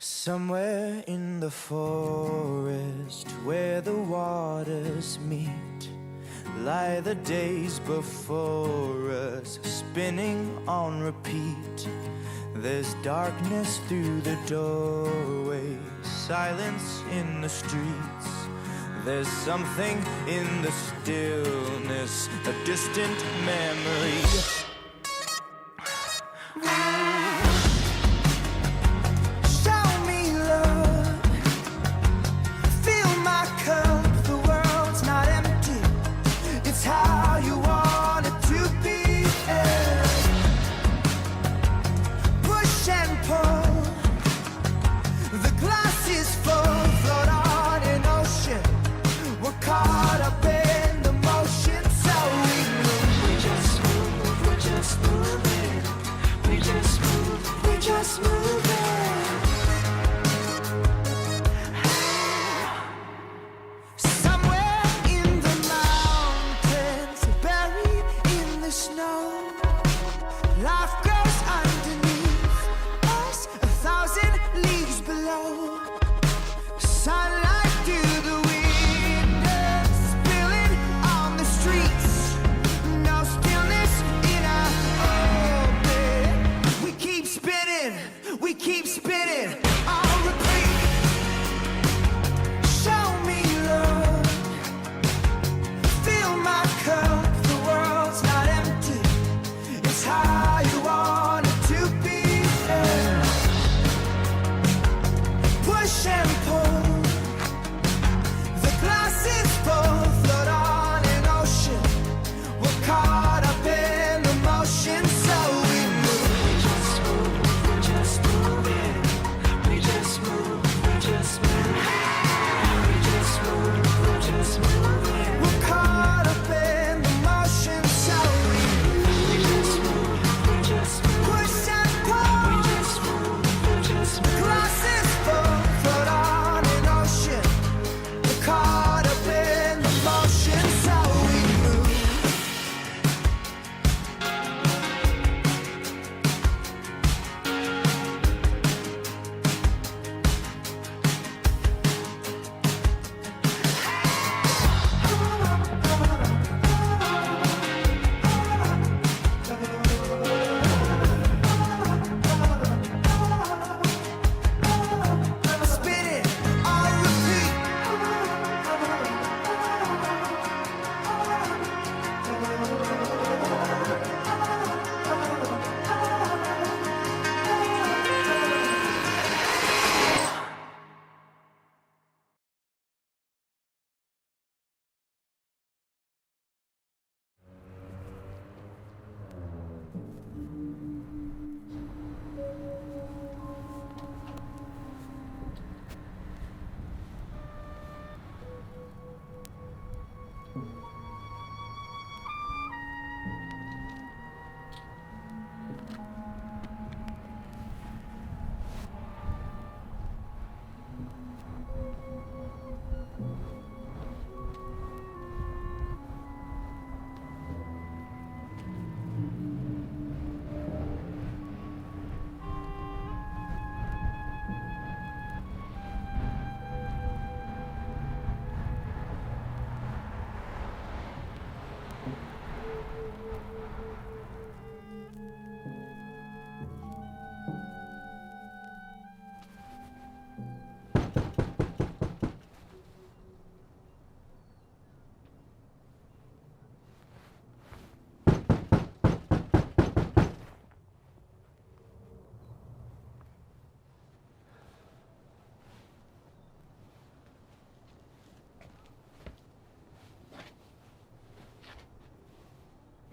Somewhere in the forest where the waters meet, lie the days before us, spinning on repeat. There's darkness through the doorway, silence in the streets. There's something in the stillness, a distant memory.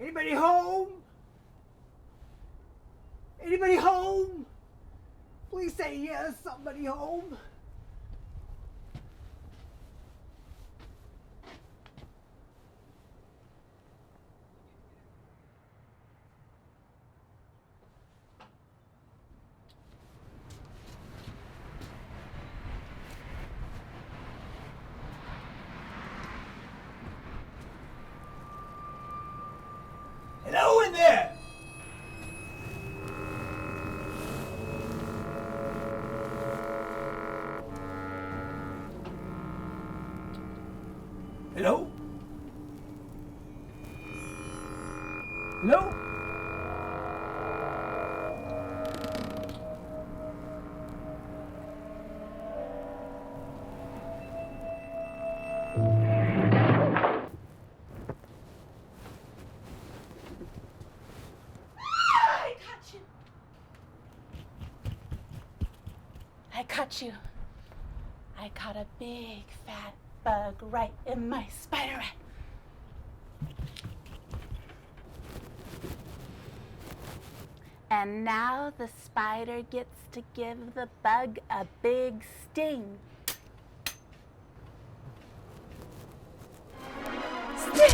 Anybody home? Anybody home? Please say yes, somebody home. Hello in there! Hello? Hello? I caught you. I caught a big fat bug right in my spider web. And now the spider gets to give the bug a big sting. Sting!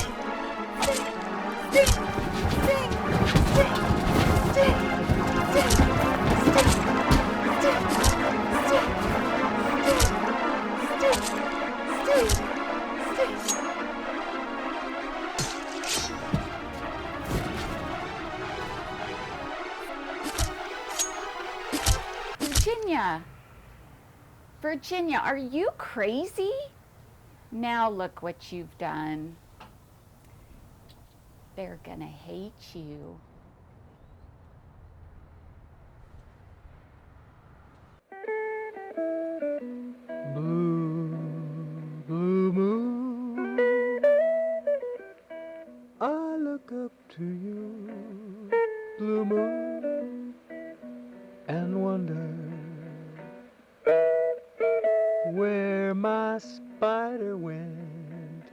Sting! Sting! Sting! Sting! Sting! Sting! Virginia, are you crazy? Now look what you've done. They're gonna hate you. Blue, blue moon, I look up to you, blue moon, and wonder where my spider went.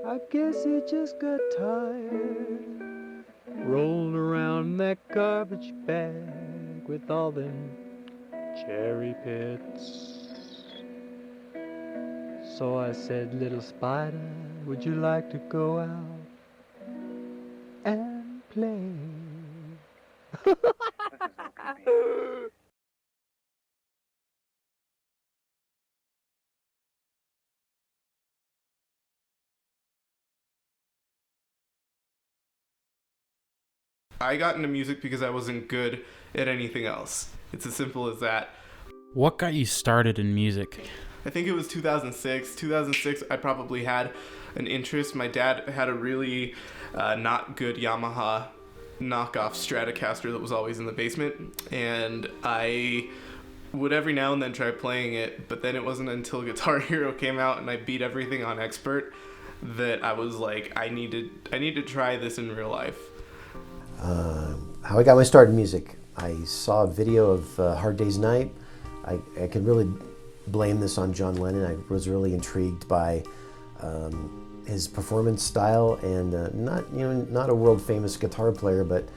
I guess he just got tired, rolled around that garbage bag with all them cherry pits. So I said, little spider, would you like to go out and play? I got into music because I wasn't good at anything else. It's as simple as that. What got you started in music? I think it was 2006. 2006, I probably had an interest. My dad had a really not good Yamaha knockoff Stratocaster that was always in the basement, and I would every now and then try playing it, but then it wasn't until Guitar Hero came out and I beat everything on Expert that I was like, I need to try this in real life. How I got my start in music. I saw a video of Hard Day's Night. I could really blame this on John Lennon. I was really intrigued by his performance style, and not a world famous guitar player, but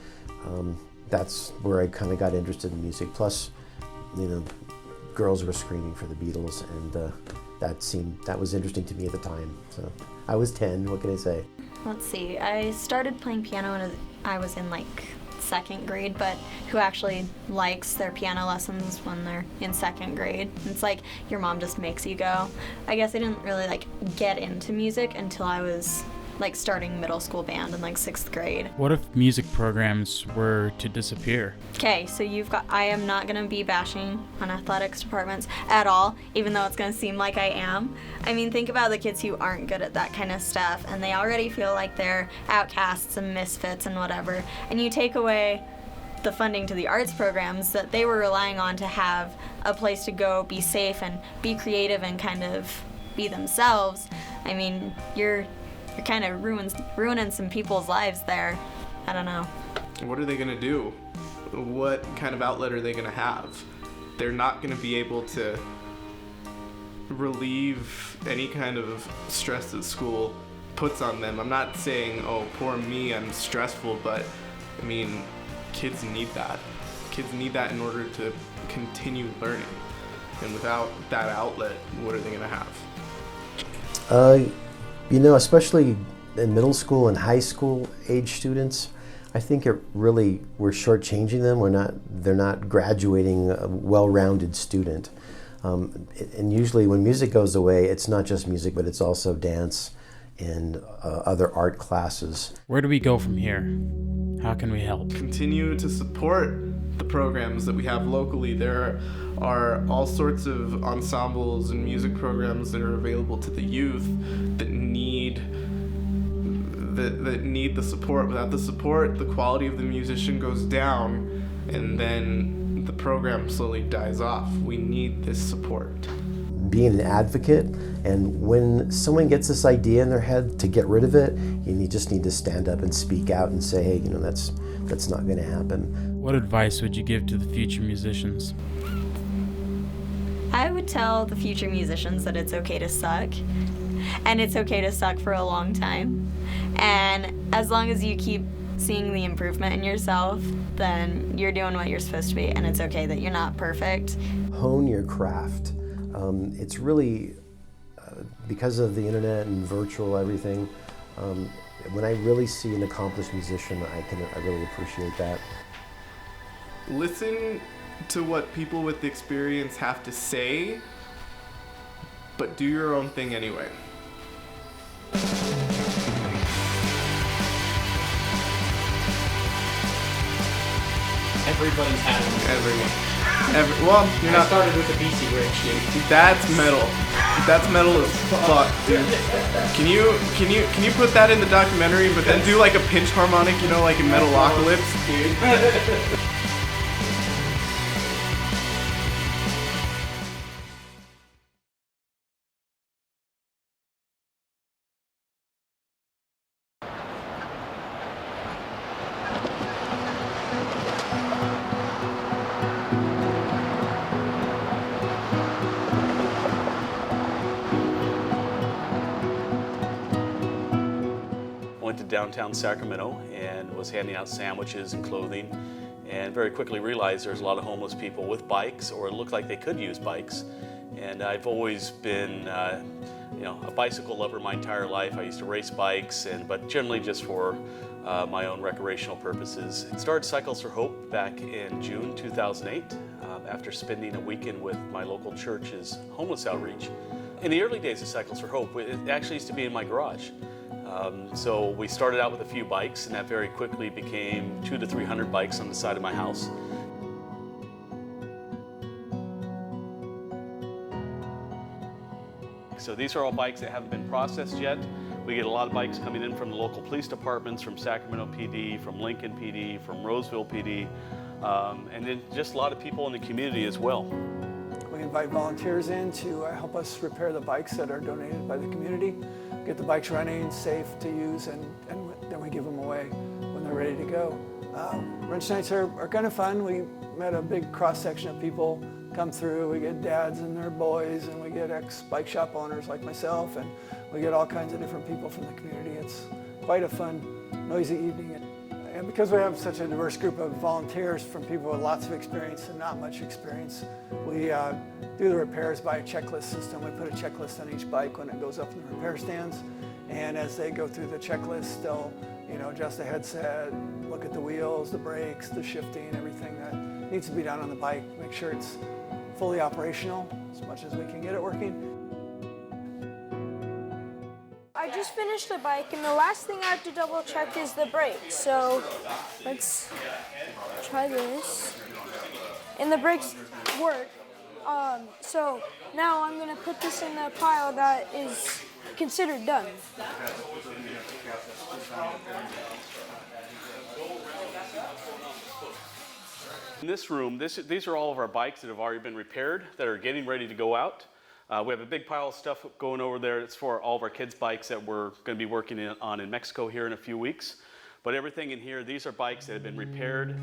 that's where I kind of got interested in music. Plus, girls were screaming for the Beatles, and that was interesting to me at the time. So I was 10. What can I say? Let's see. I started playing piano when I was in second grade, but who actually likes their piano lessons when they're in second grade? It's like your mom just makes you go. I guess I didn't really get into music until I was starting middle school band in 6th grade. What if music programs were to disappear? Okay, so I am not gonna be bashing on athletics departments at all, even though it's gonna seem like I am. I mean, think about the kids who aren't good at that kind of stuff, and they already feel like they're outcasts and misfits and whatever, and you take away the funding to the arts programs that they were relying on to have a place to go, be safe, and be creative and kind of be themselves. I mean, you're kind of ruining some people's lives there. I don't know. What are they going to do? What kind of outlet are they going to have? They're not going to be able to relieve any kind of stress that school puts on them. I'm not saying, oh, poor me, I'm stressful, but I mean, kids need that. Kids need that in order to continue learning. And without that outlet, what are they going to have? Especially in middle school and high school age students, I think we're shortchanging them. They're not graduating a well-rounded student. And usually when music goes away, it's not just music, but it's also dance and other art classes. Where do we go from here? How can we help? Continue to support the programs that we have locally. There are all sorts of ensembles and music programs that are available to the youth that need the support. Without the support, the quality of the musician goes down, and then the program slowly dies off. We need this support. Being an advocate, and when someone gets this idea in their head to get rid of it, you just need to stand up and speak out and say, hey, that's not going to happen. What advice would you give to the future musicians? I would tell the future musicians that it's okay to suck, and it's okay to suck for a long time. And as long as you keep seeing the improvement in yourself, then you're doing what you're supposed to be, and it's okay that you're not perfect. Hone your craft. It's really, because of the internet and virtual everything, when I really see an accomplished musician, I really appreciate that. Listen to what people with experience have to say, but do your own thing anyway. Everybody's had it. Everyone. Well, you're not. I started with the BC Rich, dude. That's metal. That's metal as fuck, dude. Can you put that in the documentary, but then do like a pinch harmonic, like in Metalocalypse, dude? Went to downtown Sacramento and was handing out sandwiches and clothing, and very quickly realized there's a lot of homeless people with bikes, or it looked like they could use bikes. And I've always been a bicycle lover my entire life. I used to race bikes, but generally just for my own recreational purposes. I started Cycles for Hope back in June 2008 after spending a weekend with my local church's homeless outreach. In the early days of Cycles for Hope, it actually used to be in my garage. So we started out with a few bikes, and that very quickly became 200 to 300 bikes on the side of my house. So these are all bikes that haven't been processed yet. We get a lot of bikes coming in from the local police departments, from Sacramento PD, from Lincoln PD, from Roseville PD, and then just a lot of people in the community as well. We invite volunteers in to help us repair the bikes that are donated by the community, get the bikes running, safe to use, and then we give them away when they're ready to go. Wrench nights are kind of fun. We met a big cross-section of people come through. We get dads and their boys, and we get ex-bike shop owners like myself, and we get all kinds of different people from the community. It's quite a fun, noisy evening. And because we have such a diverse group of volunteers, from people with lots of experience and not much experience, we do the repairs by a checklist system. We put a checklist on each bike when it goes up in the repair stands. And as they go through the checklist, they'll adjust the headset, look at the wheels, the brakes, the shifting, everything that needs to be done on the bike, make sure it's fully operational as much as we can get it working. I just finished the bike, and the last thing I have to double check is the brakes. So let's try this. And the brakes work. So now I'm going to put this in the pile that is considered done. In this room, these are all of our bikes that have already been repaired, that are getting ready to go out. We have a big pile of stuff going over there. It's for all of our kids' bikes that we're going to be working on in Mexico here in a few weeks. But everything in here, these are bikes that have been repaired.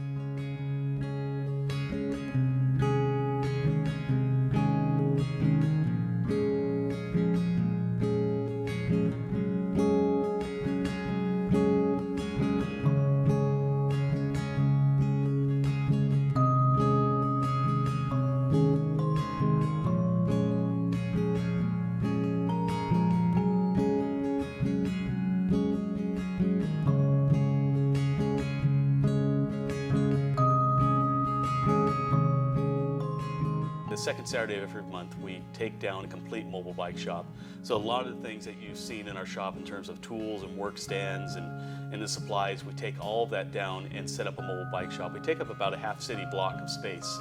second Saturday of every month, we take down a complete mobile bike shop. So a lot of the things that you've seen in our shop in terms of tools and work stands and the supplies, we take all of that down and set up a mobile bike shop. We take up about a half city block of space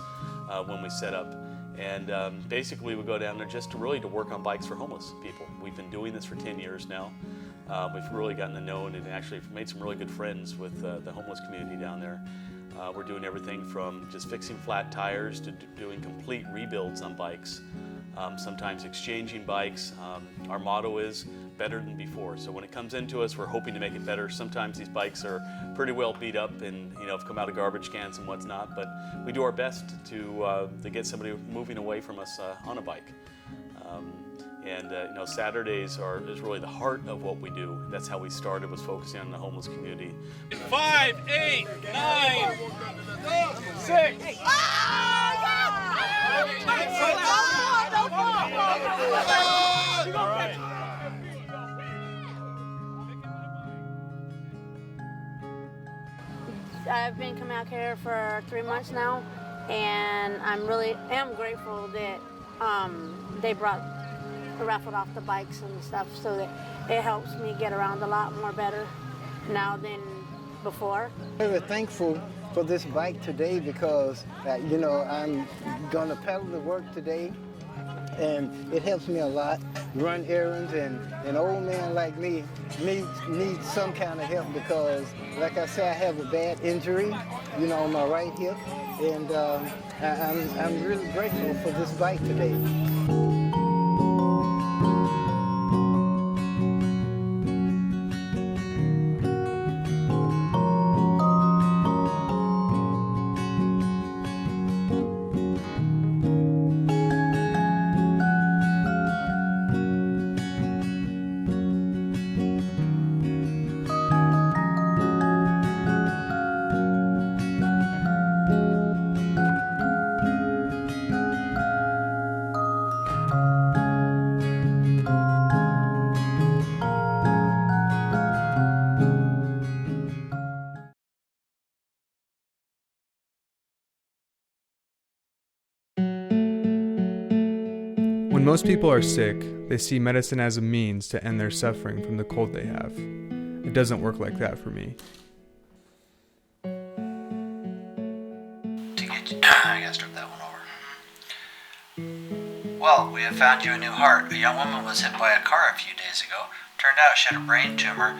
when we set up. And basically we go down there just to work on bikes for homeless people. We've been doing this for 10 years now. We've really gotten to know and actually made some really good friends with the homeless community down there. We're doing everything from just fixing flat tires to doing complete rebuilds on bikes, sometimes exchanging bikes. Our motto is better than before. So when it comes into us, we're hoping to make it better. Sometimes these bikes are pretty well beat up and have come out of garbage cans and what's not, but we do our best to get somebody moving away from us on a bike. Saturdays is really the heart of what we do. That's how we started, was focusing on the homeless community. 5, 8, 9, 6. I've been coming out here for 3 months now, and am grateful that they raffled off the bikes and stuff, so that it helps me get around a lot more better now than before. I'm very thankful for this bike today because, I'm going to pedal to work today, and it helps me a lot. Run errands, and an old man like me needs some kind of help because, like I said, I have a bad injury, on my right hip, and I'm really grateful for this bike today. When most people are sick, they see medicine as a means to end their suffering from the cold they have. It doesn't work like that for me. I gotta start that one over. Well, we have found you a new heart. A young woman was hit by a car a few days ago. Turned out she had a brain tumor.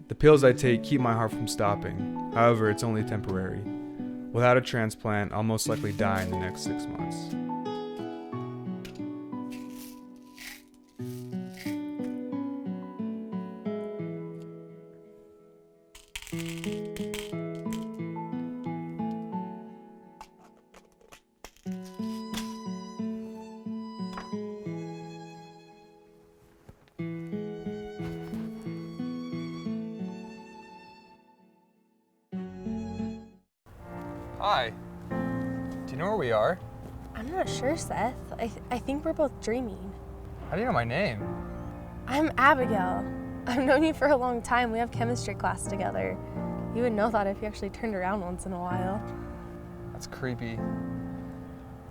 The pills I take keep my heart from stopping. However, it's only temporary. Without a transplant, I'll most likely die in the next 6 months. Hi. Do you know where we are? I'm not sure, Seth. I think we're both dreaming. How do you know my name? I'm Abigail. I've known you for a long time. We have chemistry class together. You would know that if you actually turned around once in a while. That's creepy.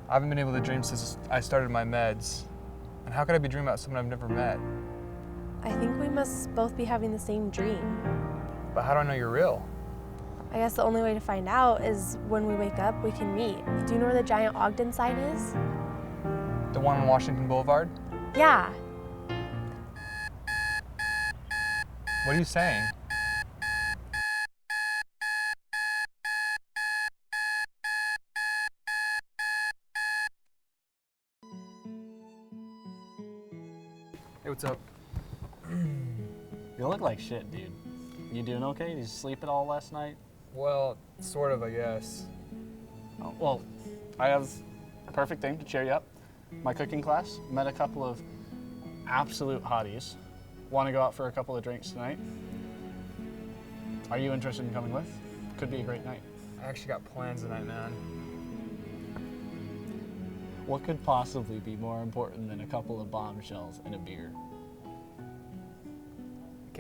I haven't been able to dream since I started my meds. And how could I be dreaming about someone I've never met? I think we must both be having the same dream. But how do I know you're real? I guess the only way to find out is when we wake up, we can meet. Do you know where the giant Ogden sign is? The one on Washington Boulevard? Yeah. What are you saying? Hey, what's up? You look like shit, dude. You doing okay? Did you sleep at all last night? Well, sort of, I guess. Oh, well, I have a perfect thing to cheer you up. My cooking class, met a couple of absolute hotties. Want to go out for a couple of drinks tonight? Are you interested in coming with? Could be a great night. I actually got plans tonight, man. What could possibly be more important than a couple of bombshells and a beer?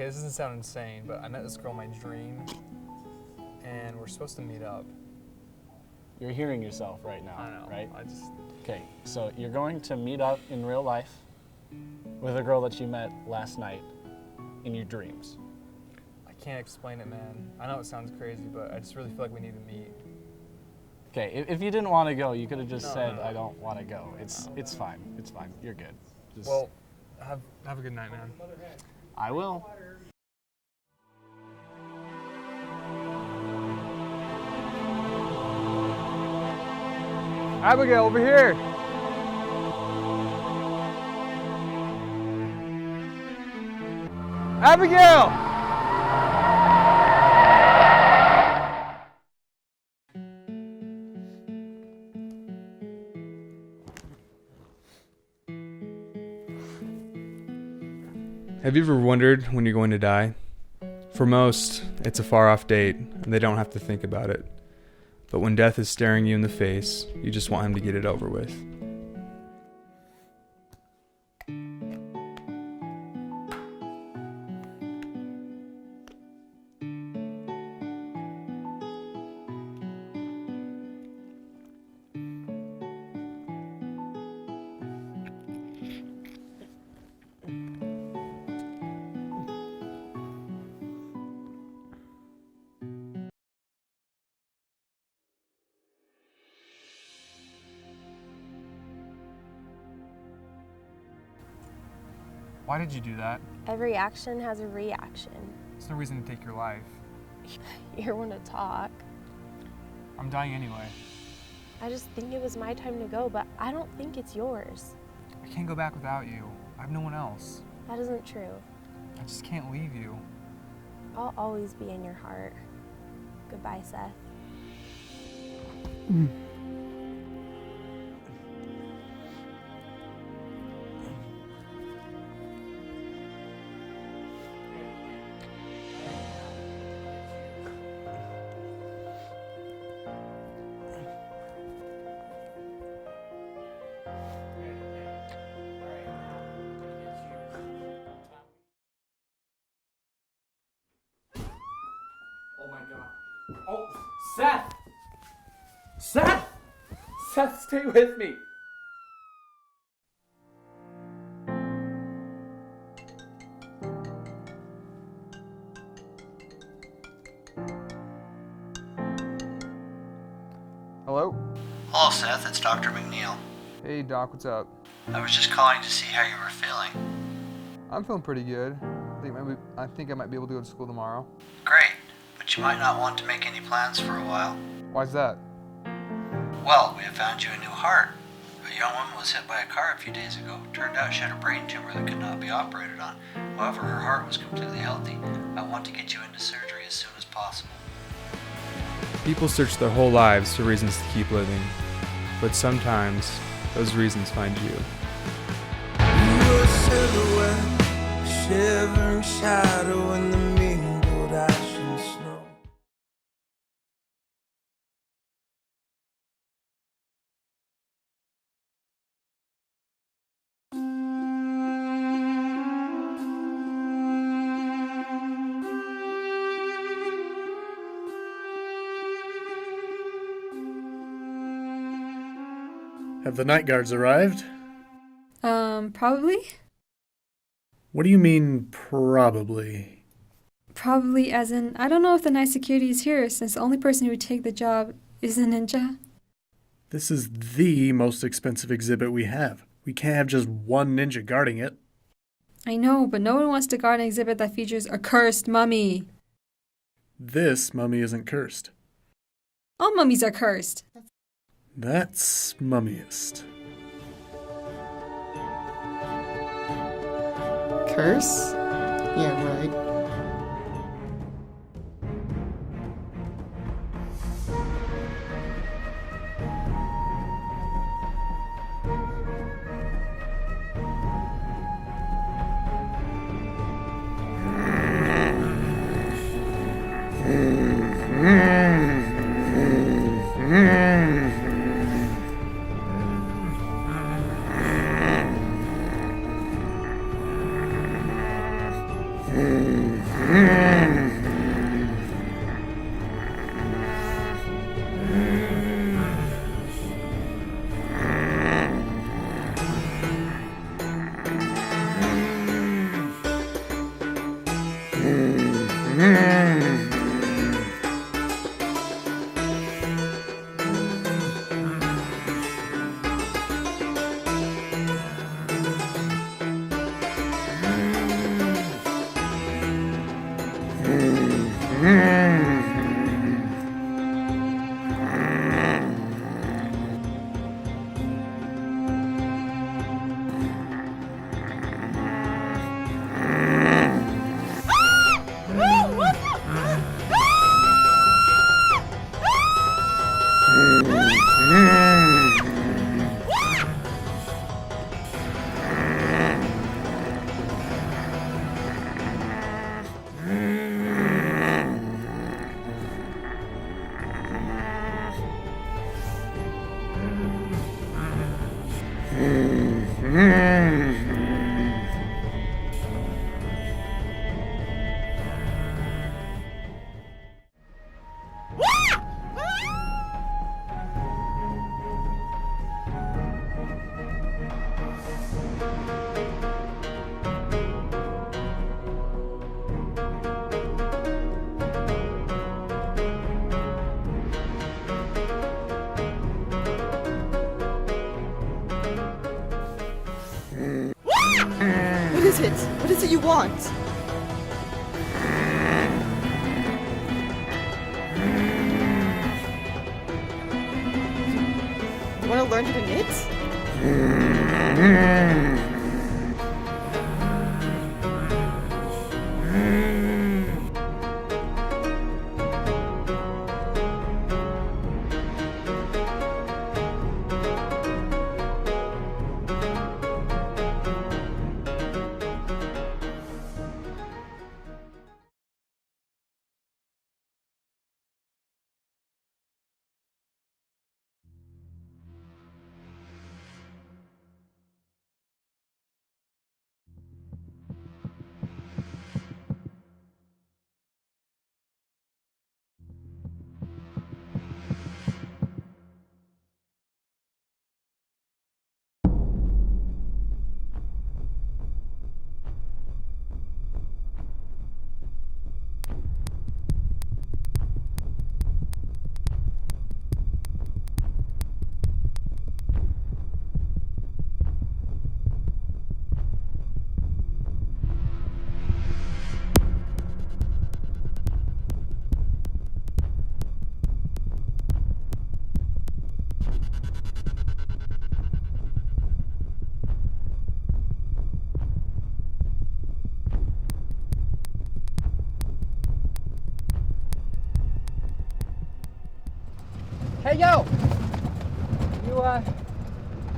Okay, this doesn't sound insane, but I met this girl in my dream, and we're supposed to meet up. You're hearing yourself right now, I know, right? I just... Okay, so you're going to meet up in real life with a girl that you met last night in your dreams. I can't explain it, man. I know it sounds crazy, but I just really feel like we need to meet. Okay, if you didn't want to go, you could have just No, said, no. I don't want to go. It's fine. It's fine. You're good. Just, Well, have a good night, man. I will. Abigail, over here! Abigail! Have you ever wondered when you're going to die? For most, it's a far-off date, and they don't have to think about it. But when death is staring you in the face, you just want him to get it over with. Why did you do that? Every action has a reaction. There's no reason to take your life. You're one to talk. I'm dying anyway. I just think it was my time to go, but I don't think it's yours. I can't go back without you. I have no one else. That isn't true. I just can't leave you. I'll always be in your heart. Goodbye, Seth. Oh my god. Oh, Seth! Seth! Seth, stay with me. Hello? Hello, Seth. It's Dr. McNeil. Hey, Doc, what's up? I was just calling to see how you were feeling. I'm feeling pretty good. I think I might be able to go to school tomorrow. Great, but you might not want to make any plans for a while. Why's that? Well, we have found you a new heart. A young woman was hit by a car a few days ago. Turned out she had a brain tumor that could not be operated on. However, her heart was completely healthy. I want to get you into surgery as soon as possible. People search their whole lives for reasons to keep living, but sometimes those reasons find you. You a silhouette, a shivering shadow in the mingled ash and snow. Have the night guards arrived? Probably. What do you mean, probably? Probably as in, I don't know if the night security is here since the only person who would take the job is a ninja. This is the most expensive exhibit we have. We can't have just one ninja guarding it. I know, but no one wants to guard an exhibit that features a cursed mummy. This mummy isn't cursed. All mummies are cursed. That's mummiest. Curse? Yeah, right. Mm. What is it? What is it you want? You want to learn how to knit? Hey, yo! You,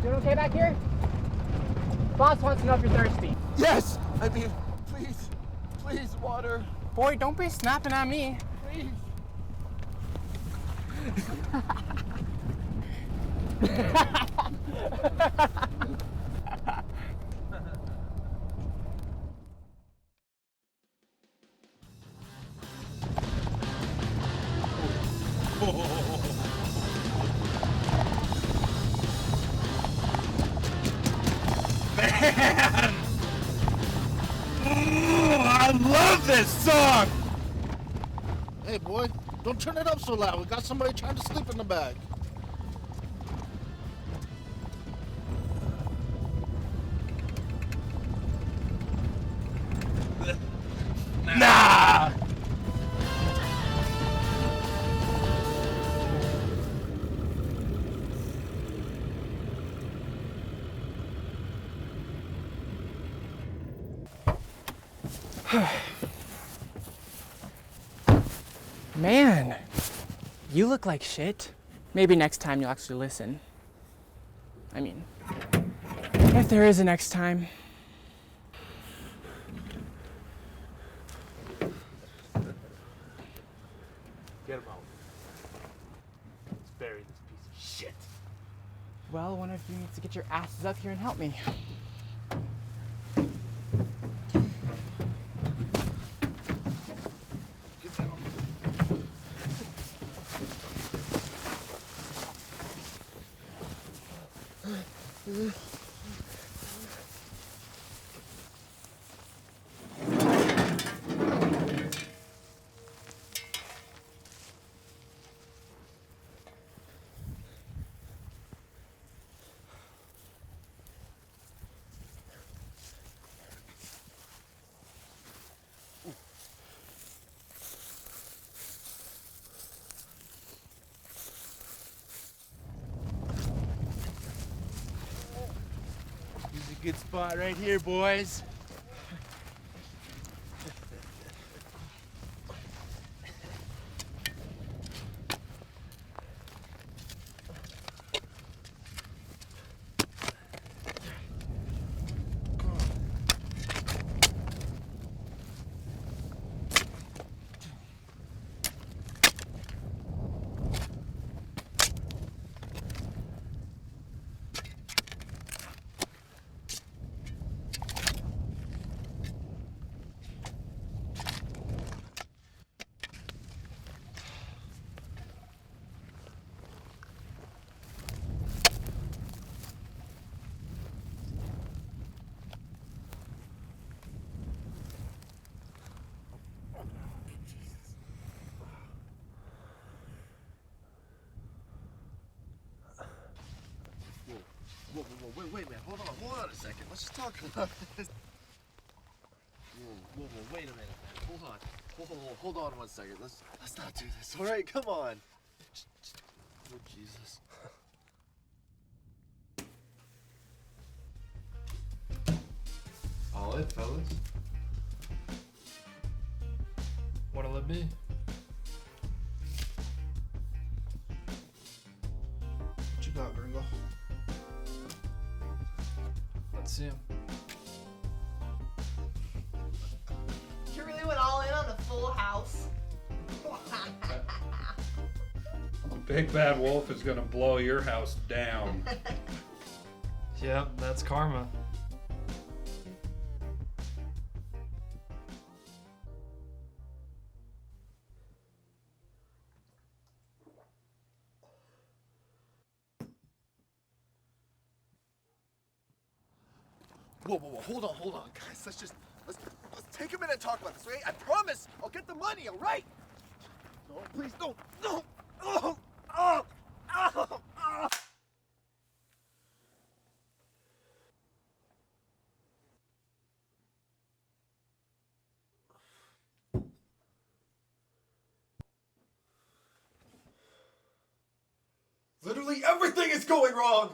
doing okay back here? Boss wants to know if you're thirsty. Yes! I mean, please, water. Boy, don't be snapping at me. Please. Man! I love this song! Hey, boy, don't turn it up so loud. We got somebody trying to sleep in the bag. Nah! Man, you look like shit. Maybe next time you'll actually listen. I mean, if there is a next time. Get him out. Let's bury this piece of shit. Well, one of you needs to get your asses up here and help me. This is a good spot right here, boys. wait, man. Hold on a second. Let's just talk about this. Whoa, wait a minute, man. Hold on 1 second. Let's not do this. All right, come on. Oh, Jesus. All it, fellas. What'll it be? What you got, Gringo? Let's see him. You really went all in on the full house? The big bad wolf is gonna blow your house down. Yep, that's karma. Whoa, hold on, guys. Let's take a minute and talk about this, okay? I promise I'll get the money, all right? No, please, no. Oh. Literally everything is going wrong!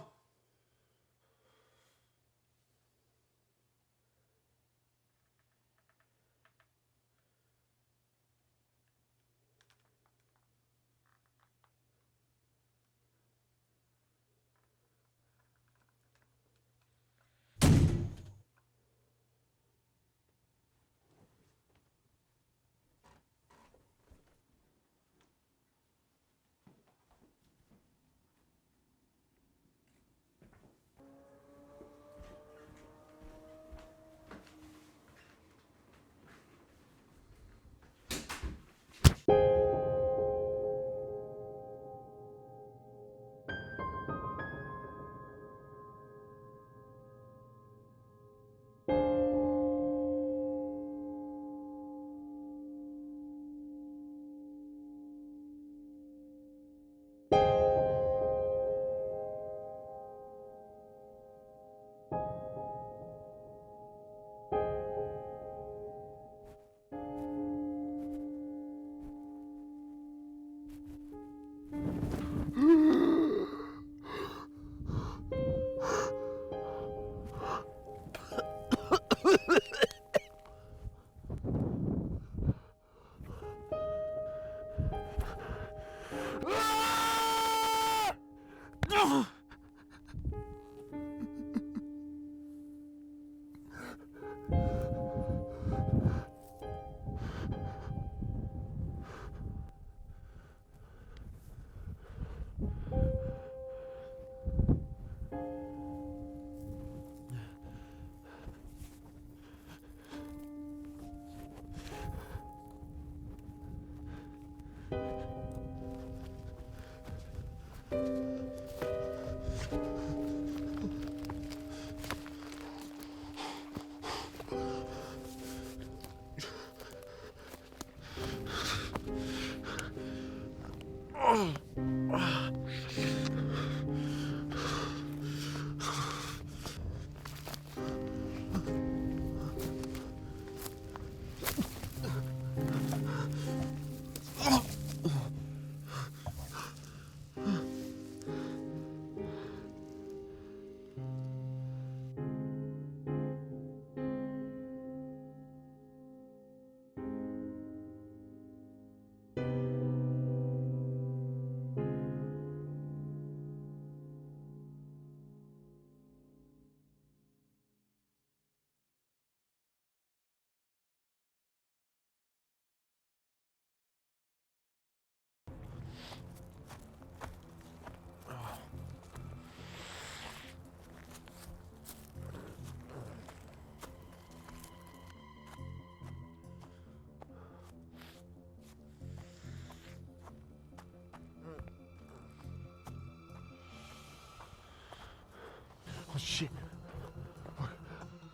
Oh, shit.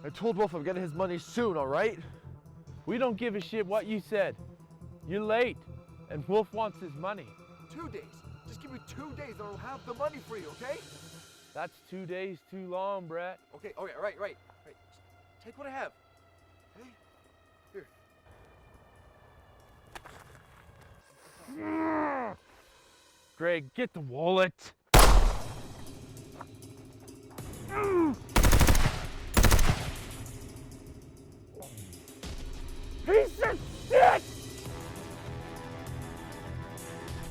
I told Wolf I'm getting his money soon, all right? We don't give a shit what you said. You're late, and Wolf wants his money. 2 days. Just give me 2 days and I'll have the money for you, okay? That's 2 days too long, Brett. Okay, right. Take what I have. Okay? Here. Greg, get the wallet. Piece of shit!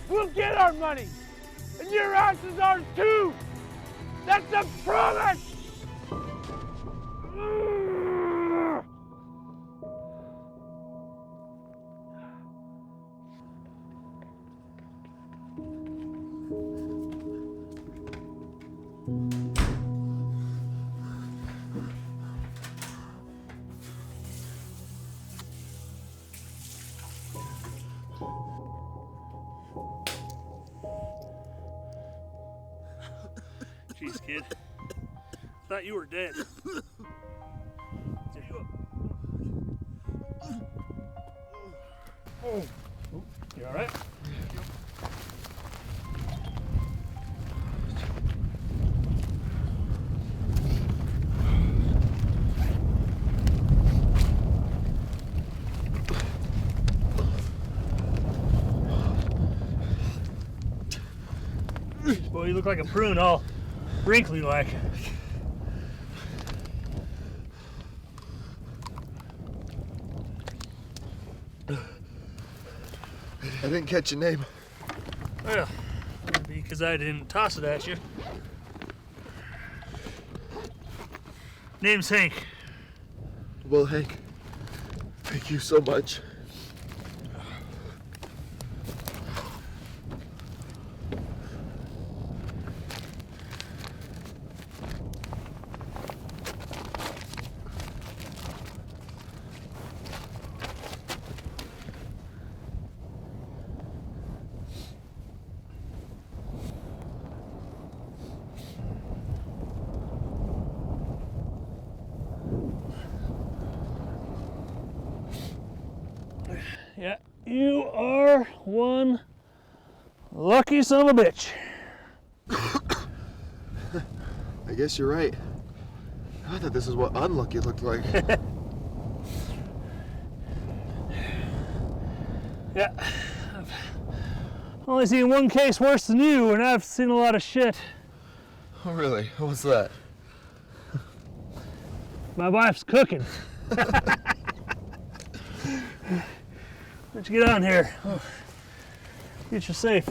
We'll get our money, and your ass is ours too! That's a promise! Jeez, kid. Thought you were dead. Here you go. Oh, you all right? Boy, you look like a prune, all wrinkly like. I didn't catch your name. Well, maybe because I didn't toss it at you. Name's Hank. Well, Hank, thank you so much. Yeah, you are one lucky son of a bitch. I guess you're right. I thought this is what unlucky looked like. Yeah, I've only seen one case worse than you, and I've seen a lot of shit. Oh, really? What's that? My wife's cooking. Let's get on here. Get you safe.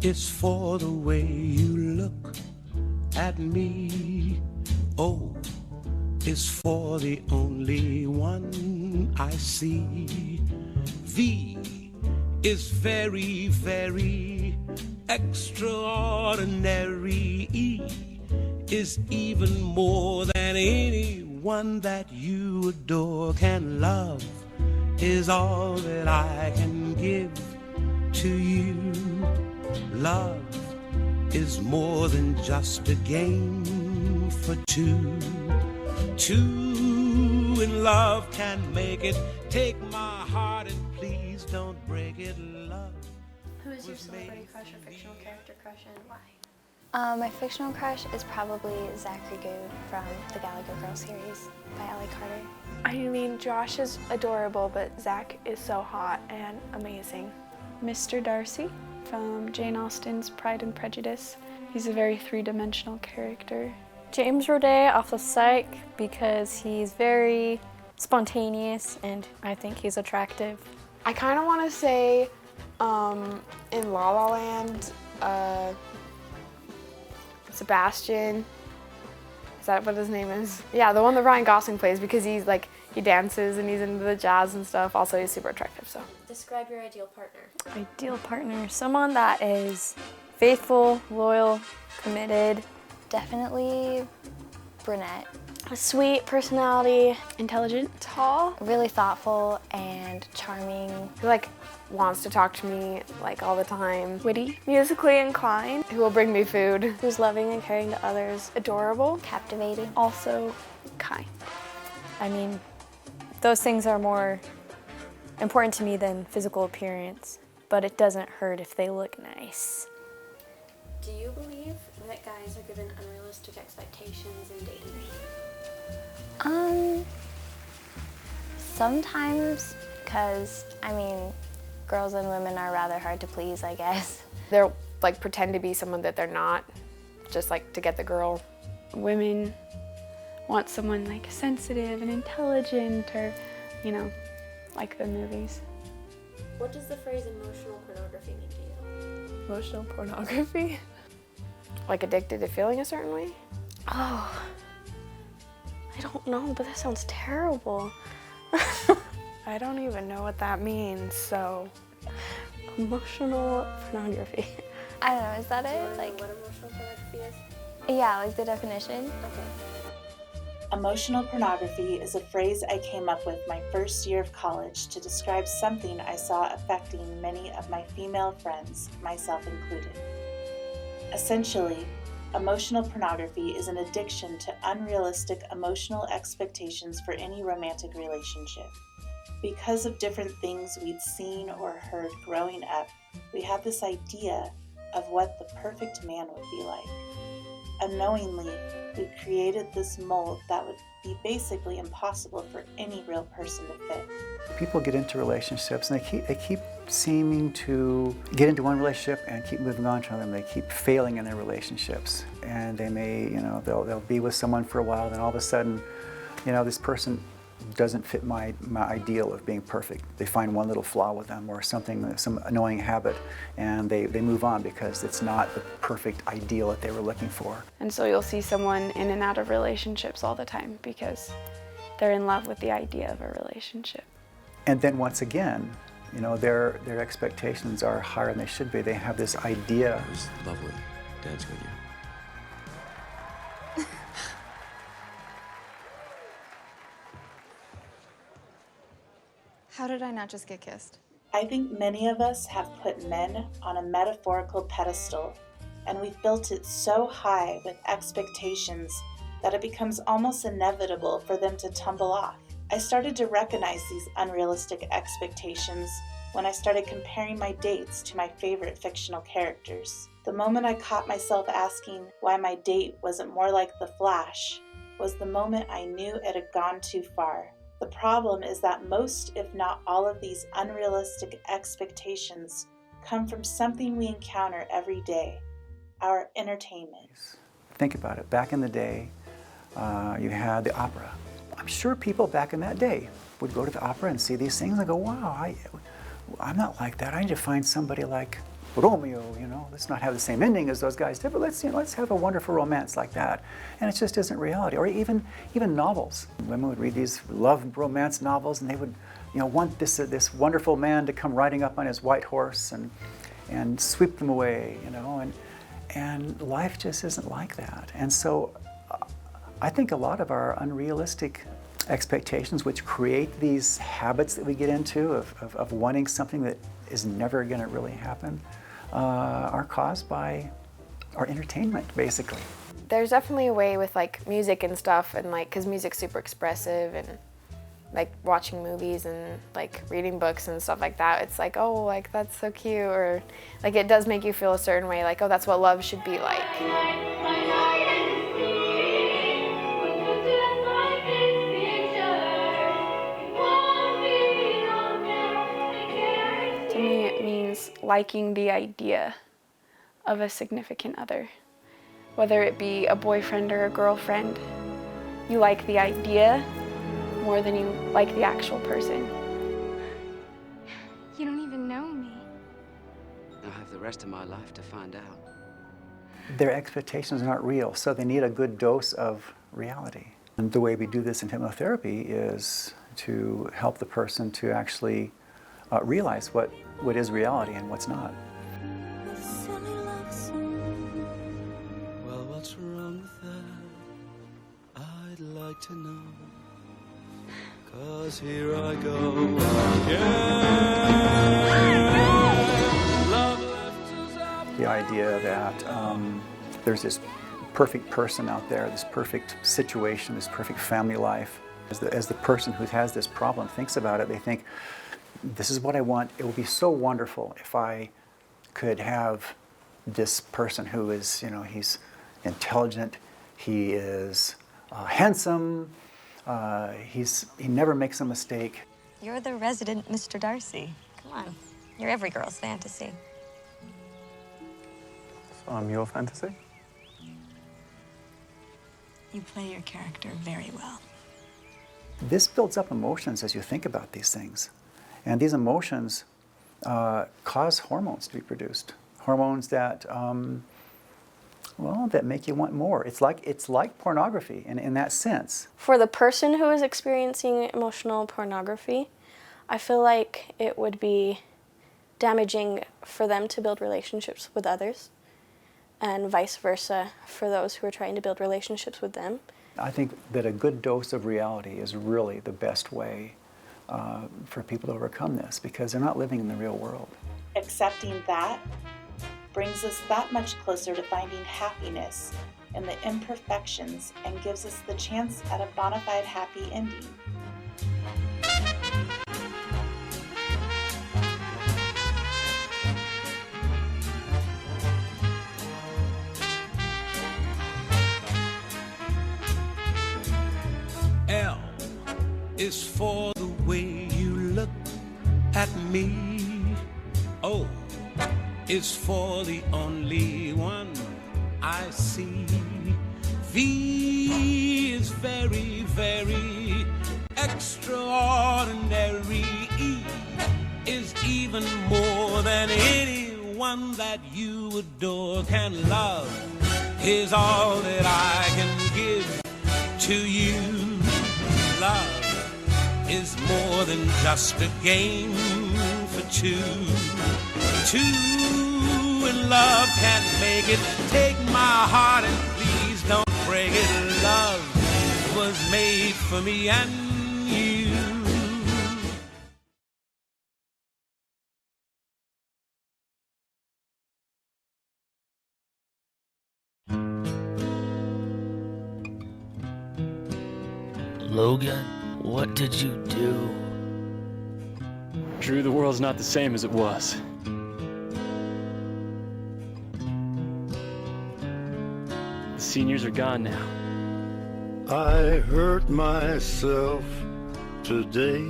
is for the way you look at me. O is for the only one I see. V is very, very extraordinary. E is even more than anyone that you adore can love, is all that I can give to you. Love is more than just a game for two. Two in love can make it. Take my heart and please don't break it. Love. Who is your celebrity crush or fictional character crush and why? My fictional crush is probably Zachary Good from the Gallagher Girl series by Ellie Carter. I mean, Josh is adorable, but Zach is so hot and amazing. Mr. Darcy from Jane Austen's Pride and Prejudice. He's a very three-dimensional character. James Roday off of Psych because he's very spontaneous and I think he's attractive. I kind of want to say in La La Land, Sebastian. Is that what his name is? Yeah, the one that Ryan Gosling plays because he's like, he dances and he's into the jazz and stuff. Also, he's super attractive, so. Describe your ideal partner. Ideal partner, someone that is faithful, loyal, committed. Definitely brunette. A sweet personality, intelligent, tall, really thoughtful and charming. Who like wants to talk to me like all the time. Witty, musically inclined, who will bring me food. Who's loving and caring to others. Adorable, captivating, also kind. I mean, those things are more important to me than physical appearance, but it doesn't hurt if they look nice. Do you believe that guys are given unrealistic expectations in dating? Sometimes, because, I mean, girls and women are rather hard to please, I guess. They'll like pretend to be someone that they're not, just like to get the girl. Women want someone like sensitive and intelligent or, you know, like the movies. What does the phrase emotional pornography mean to you? Emotional pornography? Like addicted to feeling a certain way? Oh, I don't know, but that sounds terrible. I don't even know what that means, so. Emotional pornography. I don't know, is that it? Like what emotional pornography is? Yeah, like the definition. Okay. Emotional pornography is a phrase I came up with my first year of college to describe something I saw affecting many of my female friends, myself included. Essentially, emotional pornography is an addiction to unrealistic emotional expectations for any romantic relationship. Because of different things we'd seen or heard growing up, we had this idea of what the perfect man would be like. Unknowingly, we created this mold that would be basically impossible for any real person to fit. People get into relationships and they keep seeming to get into one relationship and keep moving on to another. They keep failing in their relationships, and they may, they'll be with someone for a while, then all of a sudden, this person doesn't fit my ideal of being perfect. They find one little flaw with them or something, some annoying habit, and they move on because it's not the perfect ideal that they were looking for. And so you'll see someone in and out of relationships all the time because they're in love with the idea of a relationship. And then once again, their expectations are higher than they should be. They have this idea. It was lovely dancing with you. How did I not just get kissed? I think many of us have put men on a metaphorical pedestal, and we've built it so high with expectations that it becomes almost inevitable for them to tumble off. I started to recognize these unrealistic expectations when I started comparing my dates to my favorite fictional characters. The moment I caught myself asking why my date wasn't more like the Flash was the moment I knew it had gone too far. The problem is that most, if not all, of these unrealistic expectations come from something we encounter every day, our entertainment. Think about it. Back in the day, you had the opera. I'm sure people back in that day would go to the opera and see these things and go, wow, I'm not like that. I need to find somebody like Romeo, you know, let's not have the same ending as those guys did, but let's, you know, let's have a wonderful romance like that. And it just isn't reality. Or even novels. Women would read these love romance novels, and they would, you know, want this wonderful man to come riding up on his white horse and sweep them away, you know, and life just isn't like that. And so I think a lot of our unrealistic expectations, which create these habits that we get into of wanting something that is never going to really happen, are caused by our entertainment, basically. There's definitely a way with like music and stuff, and like, cause music's super expressive, and like watching movies and like reading books and stuff like that. It's like, oh, like that's so cute, or like it does make you feel a certain way, like, oh, that's what love should be like. To me, it means liking the idea of a significant other. Whether it be a boyfriend or a girlfriend, you like the idea more than you like the actual person. You don't even know me. I'll have the rest of my life to find out. Their expectations are not real, so they need a good dose of reality. And the way we do this in hypnotherapy is to help the person to actually realize what is reality and what's not. Well, what's wrong with that? I'd like to know. 'Cause here I go again. The idea that there's this perfect person out there, this perfect situation, this perfect family life. As the person who has this problem thinks about it, they think, this is what I want. It would be so wonderful if I could have this person who is, you know, he's intelligent, he is handsome, he never makes a mistake. You're the resident Mr. Darcy. Come on, you're every girl's fantasy. So I'm your fantasy? You play your character very well. This builds up emotions as you think about these things. And these emotions cause hormones to be produced. Hormones that, well, that make you want more. It's like pornography in that sense. For the person who is experiencing emotional pornography, I feel like it would be damaging for them to build relationships with others, and vice versa for those who are trying to build relationships with them. I think that a good dose of reality is really the best way for people to overcome this, because they're not living in the real world. Accepting that brings us that much closer to finding happiness in the imperfections and gives us the chance at a bona fide happy ending. L is for the way you look at me. O is for the only one I see. V is very, very extraordinary. E is even more than anyone that you adore can love. Is all that I can give to you. Love is more than just a game for two. Two in love can't make it. Take my heart and please don't break it. Love was made for me and you. Logan, what did you do? Drew, the world's not the same as it was. The seniors are gone now. I hurt myself today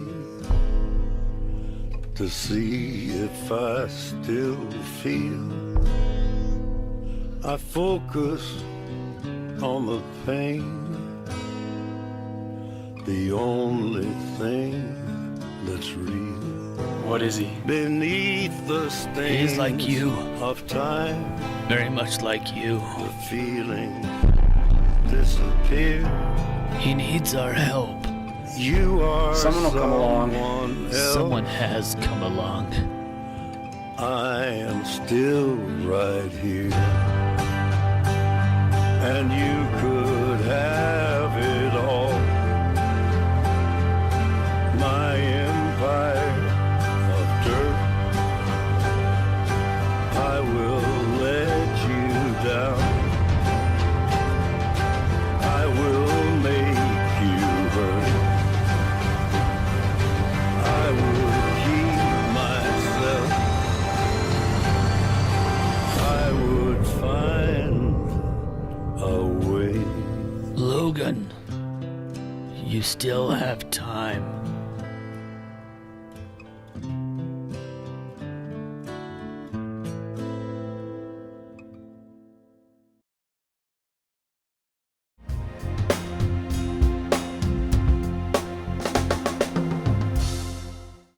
to see if I still feel. I focus on the pain, the only thing that's real. What is he? Beneath the stains He's like you. of time, Very much like you. the feelings disappear. He needs our help. You are Someone will come along. someone else. Someone has come along. I am still right here, and you could have it all. My empire of dirt, I will let you down. I will make you hurt. I would keep myself. I would find a way. Logan, you still have time.